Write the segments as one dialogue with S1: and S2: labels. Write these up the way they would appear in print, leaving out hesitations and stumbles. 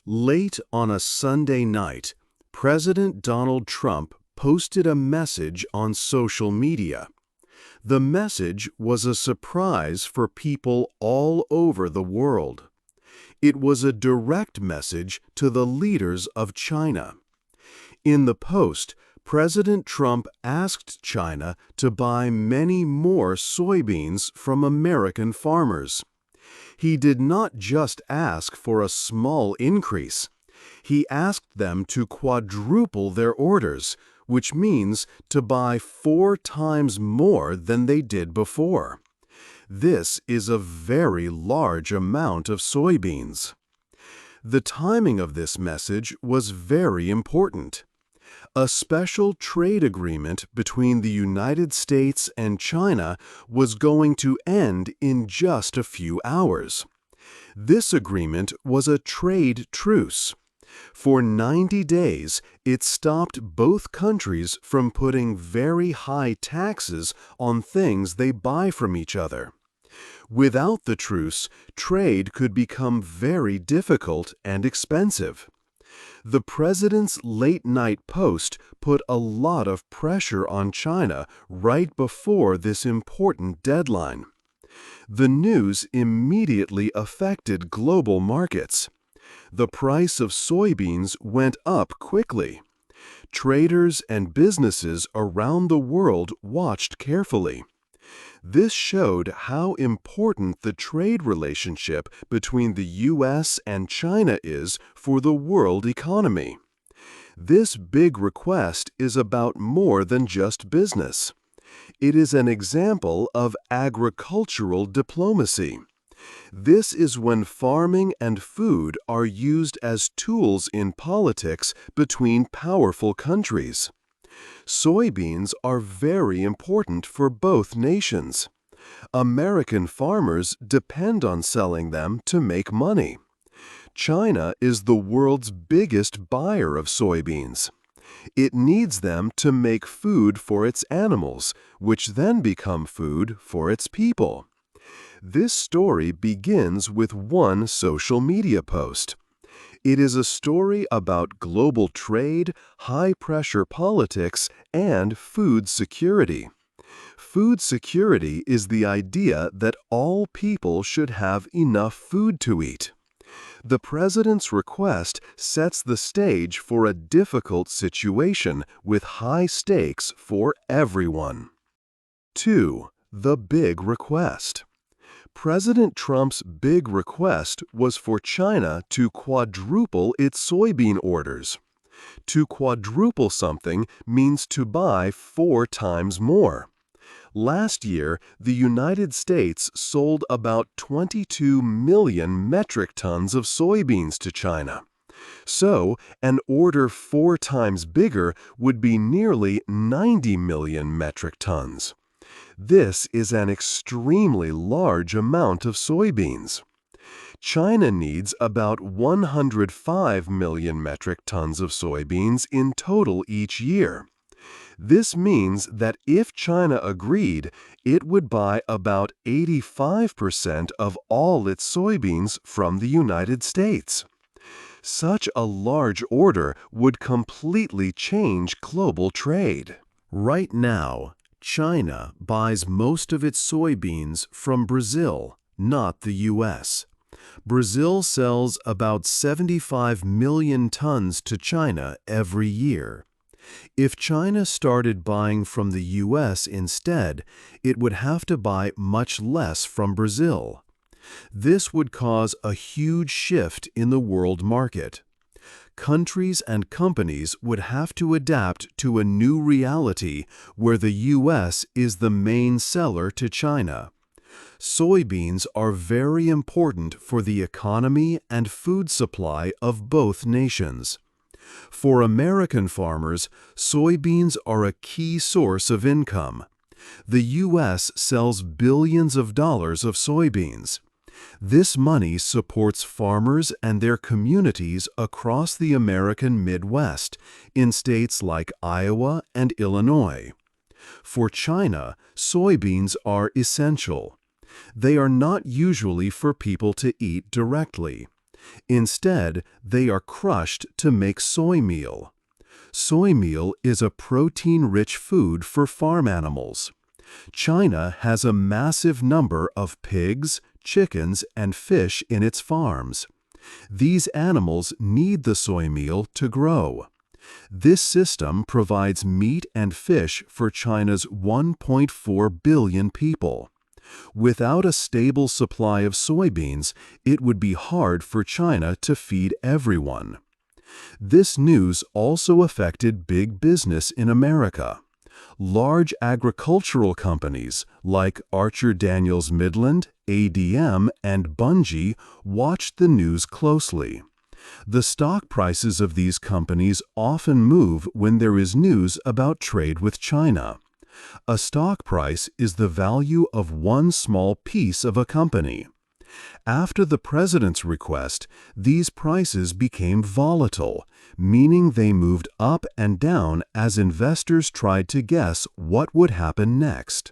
S1: Late on a Sunday night, President Donald Trump posted a message on social media. The message was a surprise for people all over the world. It was a direct message to the leaders of China. In the post, President Trump asked China to buy many more soybeans from American farmers. He did not just ask for a small increase. He asked them to quadruple their orders, which means to buy 4 times more than they did before. This is a very large amount of soybeans. The timing of this message was very important. A special trade agreement between the United States and China was going to end in just a few hours. This agreement was a trade truce. For 90 days, it stopped both countries from putting very high taxes on things they buy from each other. Without the truce, trade could become very difficult and expensive. The president's late-night post put a lot of pressure on China right before this important deadline. The news immediately affected global markets. The price of soybeans went up quickly. Traders and businesses around the world watched carefully. This showed how important the trade relationship between the U.S. and China is for the world economy. This big request is about more than just business. It is an example of agricultural diplomacy. This is when farming and food are used as tools in politics between powerful countries. Soybeans are very important for both nations. American farmers depend on selling them to make money. China is the world's biggest buyer of soybeans. It needs them to make food for its animals, which then become food for its people. This story begins with one social media post. It is a story about global trade, high-pressure politics, and food security. Food security is the idea that all people should have enough food to eat. The president's request sets the stage for a difficult situation with high stakes for everyone. 2. The big request. President Trump's big request was for China to quadruple its soybean orders. To quadruple something means to buy 4 times more. Last year, the United States sold about 22 million metric tons of soybeans to China. So, an order 4 times bigger would be nearly 90 million metric tons. This is an extremely large amount of soybeans. China needs about 105 million metric tons of soybeans in total each year. This means that if China agreed, it would buy about 85% of all its soybeans from the United States. Such a large order would completely change global trade. Right now, China buys most of its soybeans from Brazil, not the U.S. Brazil sells about 75 million tons to China every year. If China started buying from the U.S. instead, it would have to buy much less from Brazil. This would cause a huge shift in the world market. Countries and companies would have to adapt to a new reality where the U.S. is the main seller to China. Soybeans are very important for the economy and food supply of both nations. For American farmers, soybeans are a key source of income. The U.S. sells billions of dollars of soybeans. This money supports farmers and their communities across the American Midwest, in states like Iowa and Illinois. For China, soybeans are essential. They are not usually for people to eat directly. Instead, they are crushed to make soy meal. Soy meal is a protein-rich food for farm animals. China has a massive number of pigs, chickens, and fish in its farms. These animals need the soy meal to grow. This system provides meat and fish for China's 1.4 billion people. Without a stable supply of soybeans, it would be hard for China to feed everyone. This news also affected big business in America. Large agricultural companies like Archer Daniels Midland, ADM, and Bunge watched the news closely. The stock prices of these companies often move when there is news about trade with China. A stock price is the value of one small piece of a company. After the president's request, these prices became volatile, meaning they moved up and down as investors tried to guess what would happen next.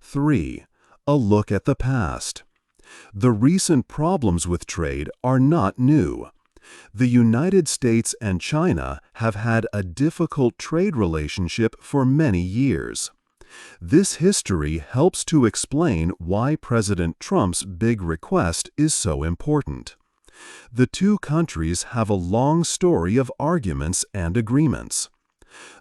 S1: 3. A look at the past. The recent problems with trade are not new. The United States and China have had a difficult trade relationship for many years. This history helps to explain why President Trump's big request is so important. The two countries have a long story of arguments and agreements.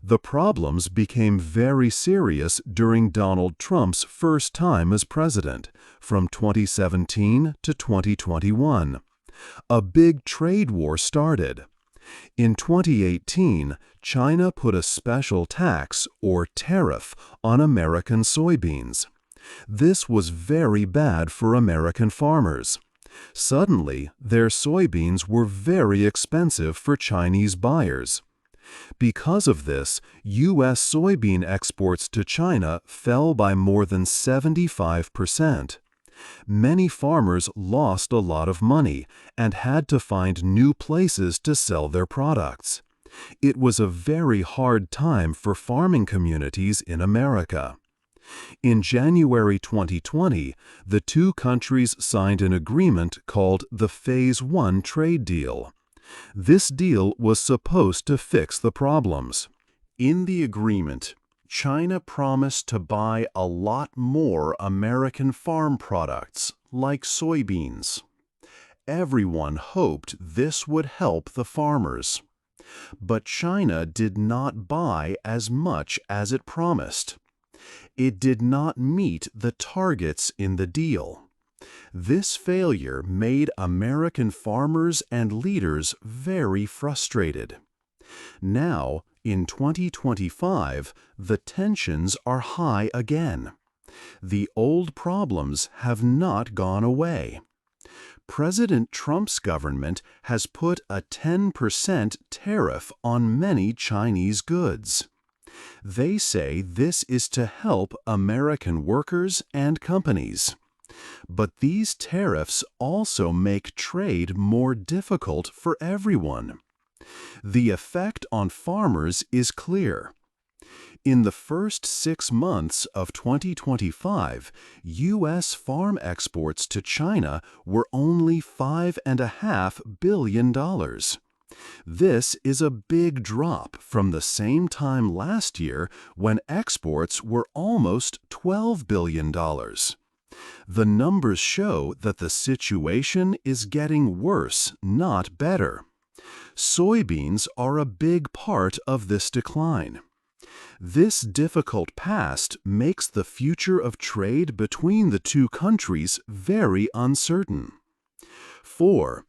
S1: The problems became very serious during Donald Trump's first time as president, from 2017 to 2021. A big trade war started. In 2018, China put a special tax, or tariff, on American soybeans. This was very bad for American farmers. Suddenly, their soybeans were very expensive for Chinese buyers. Because of this, U.S. soybean exports to China fell by more than 75%. Many farmers lost a lot of money and had to find new places to sell their products. It was a very hard time for farming communities in America. In January 2020, the two countries signed an agreement called the Phase 1 trade deal. This deal was supposed to fix the problems. In the agreement, China promised to buy a lot more American farm products, like soybeans. Everyone hoped this would help the farmers. But China did not buy as much as it promised. It did not meet the targets in the deal. This failure made American farmers and leaders very frustrated. Now, in 2025, the tensions are high again. The old problems have not gone away. President Trump's government has put a 10% tariff on many Chinese goods. They say this is to help American workers and companies. But these tariffs also make trade more difficult for everyone. The effect on farmers is clear. In the first 6 months of 2025, U.S. farm exports to China were only $5.5 billion. This is a big drop from the same time last year when exports were almost $12 billion. The numbers show that the situation is getting worse, not better. Soybeans are a big part of this decline. This difficult past makes the future of trade between the two countries very uncertain. 4.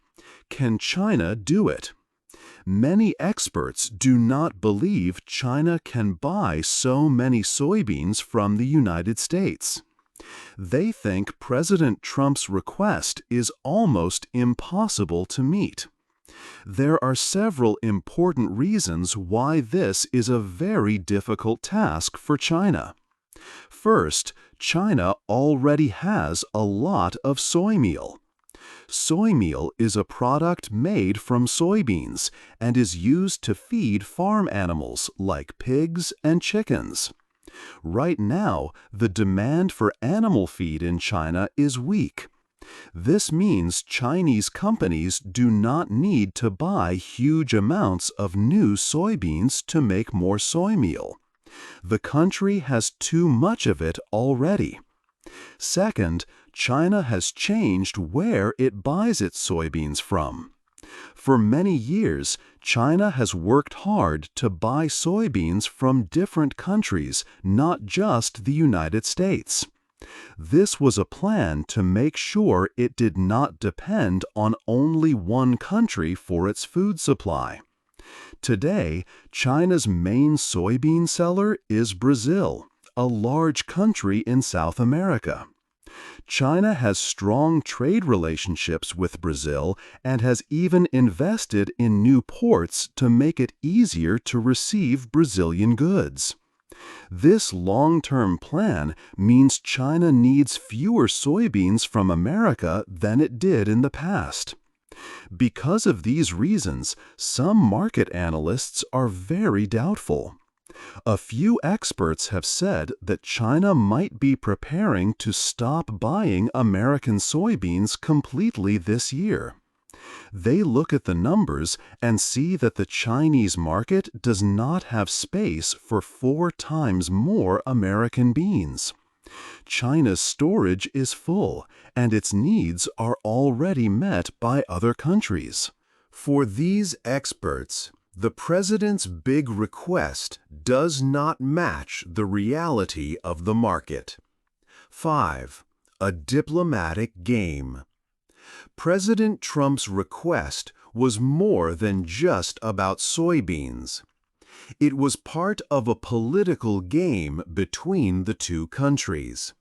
S1: Can China do it? Many experts do not believe China can buy so many soybeans from the United States. They think President Trump's request is almost impossible to meet. There are several important reasons why this is a very difficult task for China. First, China already has a lot of soy meal. Soy meal is a product made from soybeans and is used to feed farm animals like pigs and chickens. Right now, the demand for animal feed in China is weak. This means Chinese companies do not need to buy huge amounts of new soybeans to make more soy meal. The country has too much of it already. Second, China has changed where it buys its soybeans from. For many years, China has worked hard to buy soybeans from different countries, not just the United States. This was a plan to make sure it did not depend on only one country for its food supply. Today, China's main soybean seller is Brazil, a large country in South America. China has strong trade relationships with Brazil and has even invested in new ports to make it easier to receive Brazilian goods. This long-term plan means China needs fewer soybeans from America than it did in the past. Because of these reasons, some market analysts are very doubtful. A few experts have said that China might be preparing to stop buying American soybeans completely this year. They look at the numbers and see that the Chinese market does not have space for 4 times more American beans. China's storage is full, and its needs are already met by other countries. For these experts, the president's big request does not match the reality of the market. 5. A diplomatic game. President Trump's request was more than just about soybeans. It was part of a political game between the two countries.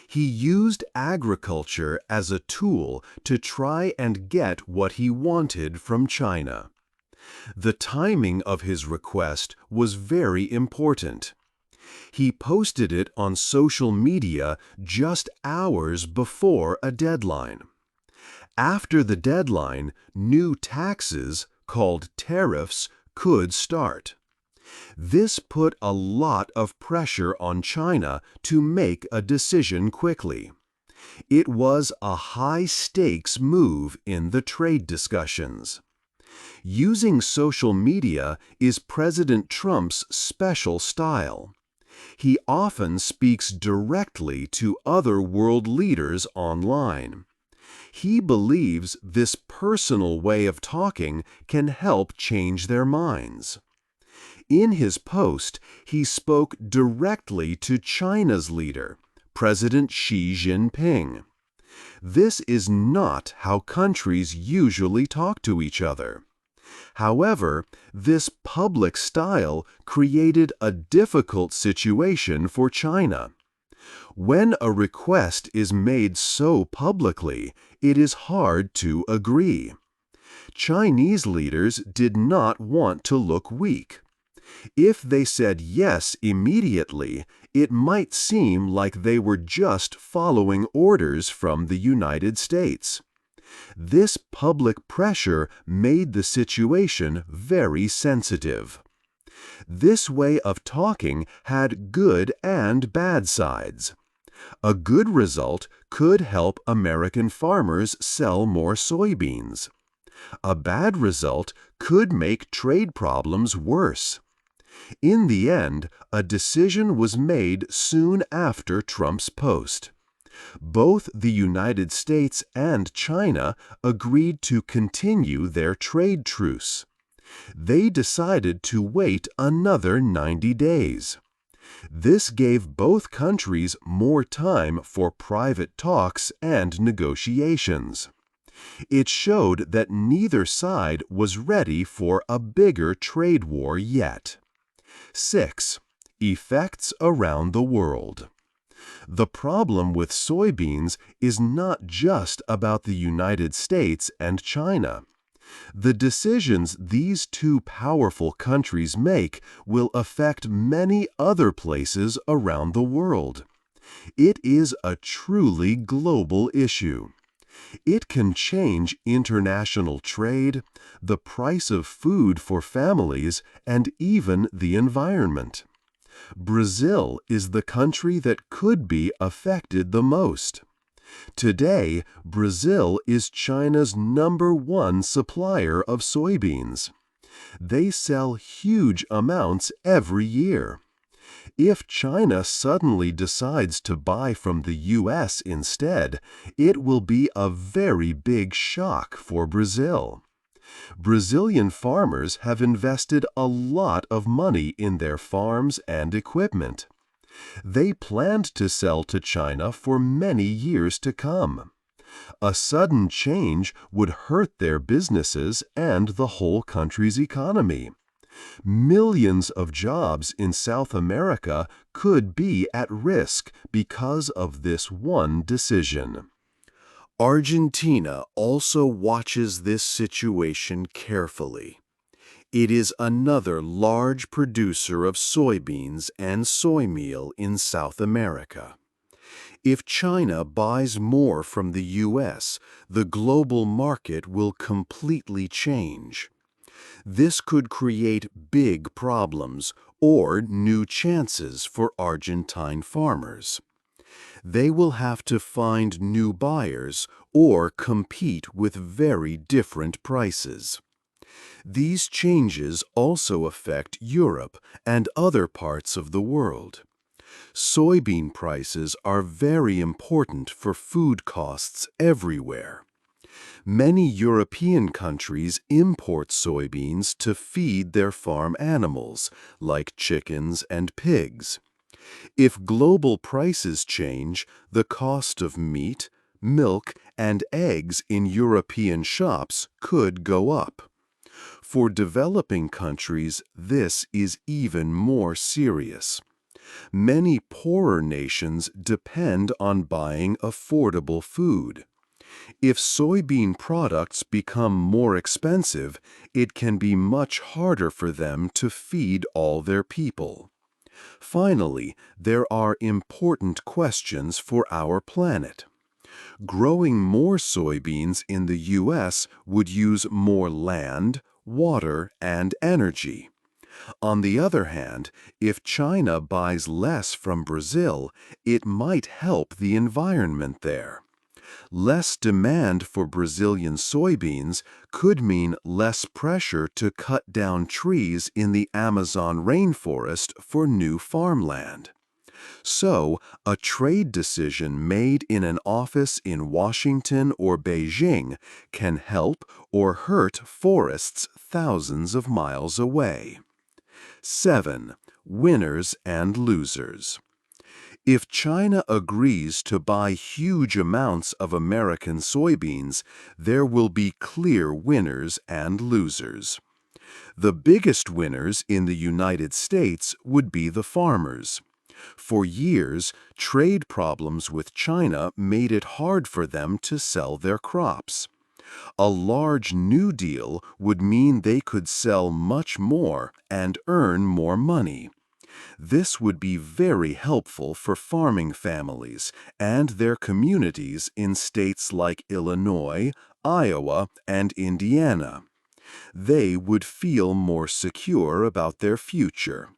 S1: He used agriculture as a tool to try and get what he wanted from China. The timing of his request was very important. He posted it on social media just hours before a deadline. After the deadline, new taxes, called tariffs, could start. This put a lot of pressure on China to make a decision quickly. It was a high-stakes move in the trade discussions. Using social media is President Trump's special style. He often speaks directly to other world leaders online. He believes this personal way of talking can help change their minds. In his post, he spoke directly to China's leader, President Xi Jinping. This is not how countries usually talk to each other. However, this public style created a difficult situation for China. When a request is made so publicly, it is hard to agree. Chinese leaders did not want to look weak. If they said yes immediately, it might seem like they were just following orders from the United States. This public pressure made the situation very sensitive. This way of talking had good and bad sides. A good result could help American farmers sell more soybeans. A bad result could make trade problems worse. In the end, a decision was made soon after Trump's post. Both the United States and China agreed to continue their trade truce. They decided to wait another 90 days. This gave both countries more time for private talks and negotiations. It showed that neither side was ready for a bigger trade war yet. 6. Effects around the world. The problem with soybeans is not just about the United States and China. The decisions these two powerful countries make will affect many other places around the world. It is a truly global issue. It can change international trade, the price of food for families, and even the environment. Brazil is the country that could be affected the most. Today, Brazil is China's #1 supplier of soybeans. They sell huge amounts every year. If China suddenly decides to buy from the U.S. instead, it will be a very big shock for Brazil. Brazilian farmers have invested a lot of money in their farms and equipment. They planned to sell to China for many years to come. A sudden change would hurt their businesses and the whole country's economy. Millions of jobs in South America could be at risk because of this one decision. Argentina also watches this situation carefully. It is another large producer of soybeans and soy meal in South America. If China buys more from the U.S., the global market will completely change. This could create big problems or new chances for Argentine farmers. They will have to find new buyers or compete with very different prices. These changes also affect Europe and other parts of the world. Soybean prices are very important for food costs everywhere. Many European countries import soybeans to feed their farm animals, like chickens and pigs. If global prices change, the cost of meat, milk, and eggs in European shops could go up. For developing countries, this is even more serious. Many poorer nations depend on buying affordable food. If soybean products become more expensive, it can be much harder for them to feed all their people. Finally, there are important questions for our planet. Growing more soybeans in the U.S. would use more land, water, and energy. On the other hand, if China buys less from Brazil, it might help the environment there. Less demand for Brazilian soybeans could mean less pressure to cut down trees in the Amazon rainforest for new farmland. So, a trade decision made in an office in Washington or Beijing can help or hurt forests thousands of miles away. 7. Winners and losers. If China agrees to buy huge amounts of American soybeans, there will be clear winners and losers. The biggest winners in the United States would be the farmers. For years, trade problems with China made it hard for them to sell their crops. A large new deal would mean they could sell much more and earn more money. This would be very helpful for farming families and their communities in states like Illinois, Iowa, and Indiana. They would feel more secure about their future.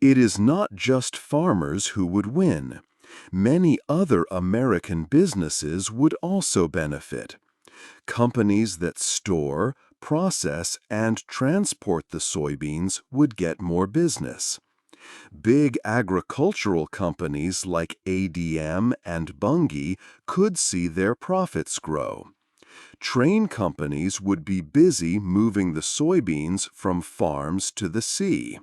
S1: It is not just farmers who would win. Many other American businesses would also benefit. Companies that store, process, and transport the soybeans would get more business. Big agricultural companies like ADM and Bunge could see their profits grow. Train companies would be busy moving the soybeans from farms to the sea.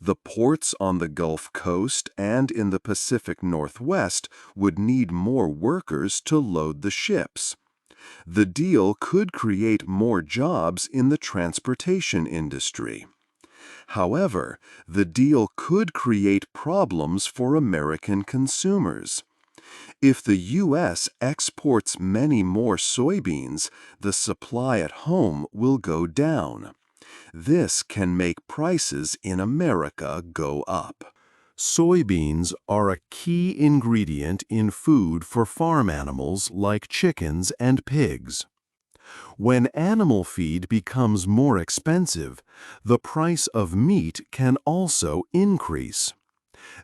S1: The ports on the Gulf Coast and in the Pacific Northwest would need more workers to load the ships. The deal could create more jobs in the transportation industry. However, the deal could create problems for American consumers. If the U.S. exports many more soybeans, the supply at home will go down. This can make prices in America go up. Soybeans are a key ingredient in food for farm animals like chickens and pigs. When animal feed becomes more expensive, the price of meat can also increase.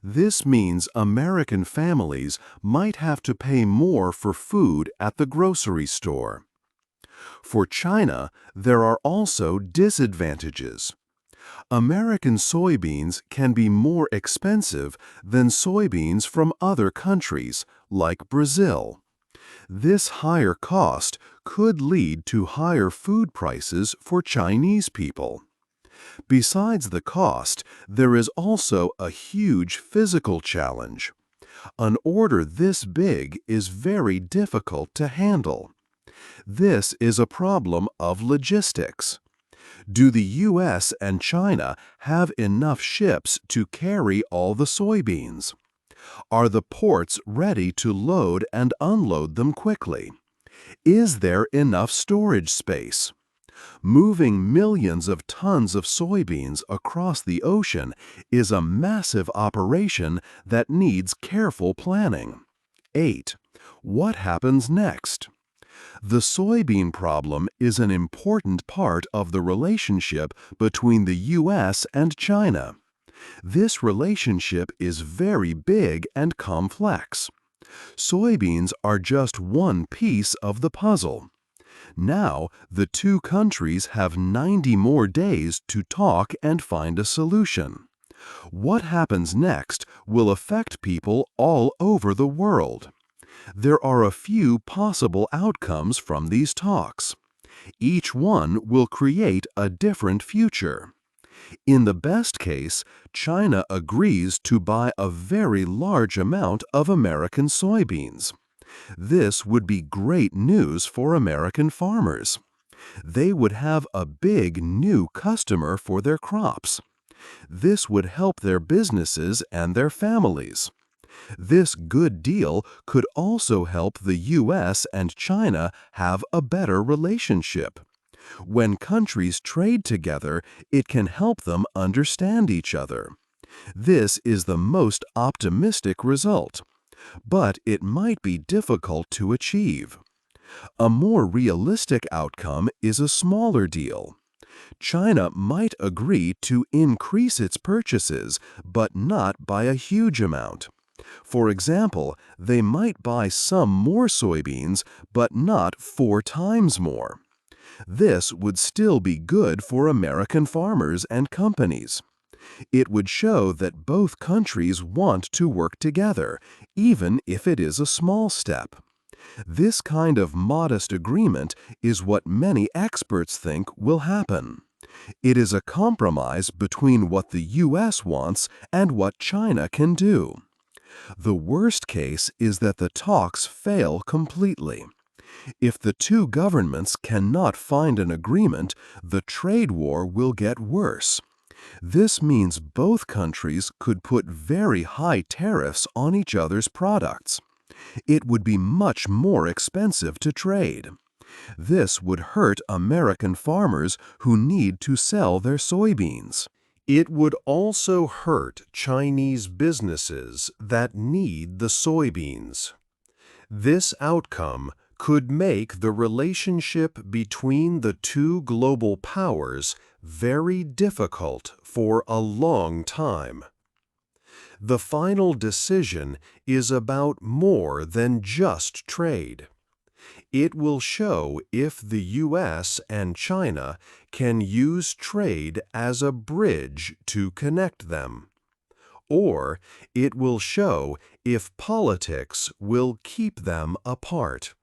S1: This means American families might have to pay more for food at the grocery store. For China, there are also disadvantages. American soybeans can be more expensive than soybeans from other countries, like Brazil. This higher cost could lead to higher food prices for Chinese people. Besides the cost, there is also a huge physical challenge. An order this big is very difficult to handle. This is a problem of logistics. Do the U.S. and China have enough ships to carry all the soybeans? Are the ports ready to load and unload them quickly? Is there enough storage space? Moving millions of tons of soybeans across the ocean is a massive operation that needs careful planning. 8. What happens next? The soybean problem is an important part of the relationship between the U.S. and China. This relationship is very big and complex. Soybeans are just one piece of the puzzle. Now, the two countries have 90 more days to talk and find a solution. What happens next will affect people all over the world. There are a few possible outcomes from these talks. Each one will create a different future. In the best case, China agrees to buy a very large amount of American soybeans. This would be great news for American farmers. They would have a big new customer for their crops. This would help their businesses and their families. This good deal could also help the U.S. and China have a better relationship. When countries trade together, it can help them understand each other. This is the most optimistic result, but it might be difficult to achieve. A more realistic outcome is a smaller deal. China might agree to increase its purchases, but not by a huge amount. For example, they might buy some more soybeans, but not 4 times more. This would still be good for American farmers and companies. It would show that both countries want to work together, even if it is a small step. This kind of modest agreement is what many experts think will happen. It is a compromise between what the U.S. wants and what China can do. The worst case is that the talks fail completely. If the two governments cannot find an agreement, the trade war will get worse. This means both countries could put very high tariffs on each other's products. It would be much more expensive to trade. This would hurt American farmers who need to sell their soybeans. It would also hurt Chinese businesses that need the soybeans. This outcome could make the relationship between the two global powers very difficult for a long time. The final decision is about more than just trade. It will show if the U.S. and China can use trade as a bridge to connect them. Or it will show if politics will keep them apart.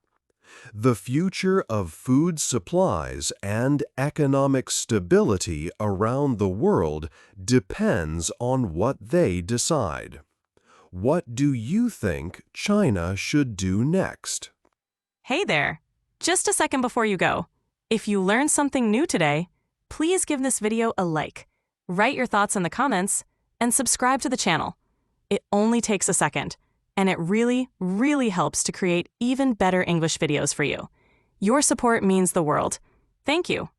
S1: The future of food supplies and economic stability around the world depends on what they decide. What do you think China should do next?
S2: Hey there! Just a second before you go. If you learned something new today, please give this video a like, write your thoughts in the comments, and subscribe to the channel. It only takes a second, and it really, really helps to create even better English videos for you. Your support means the world. Thank you.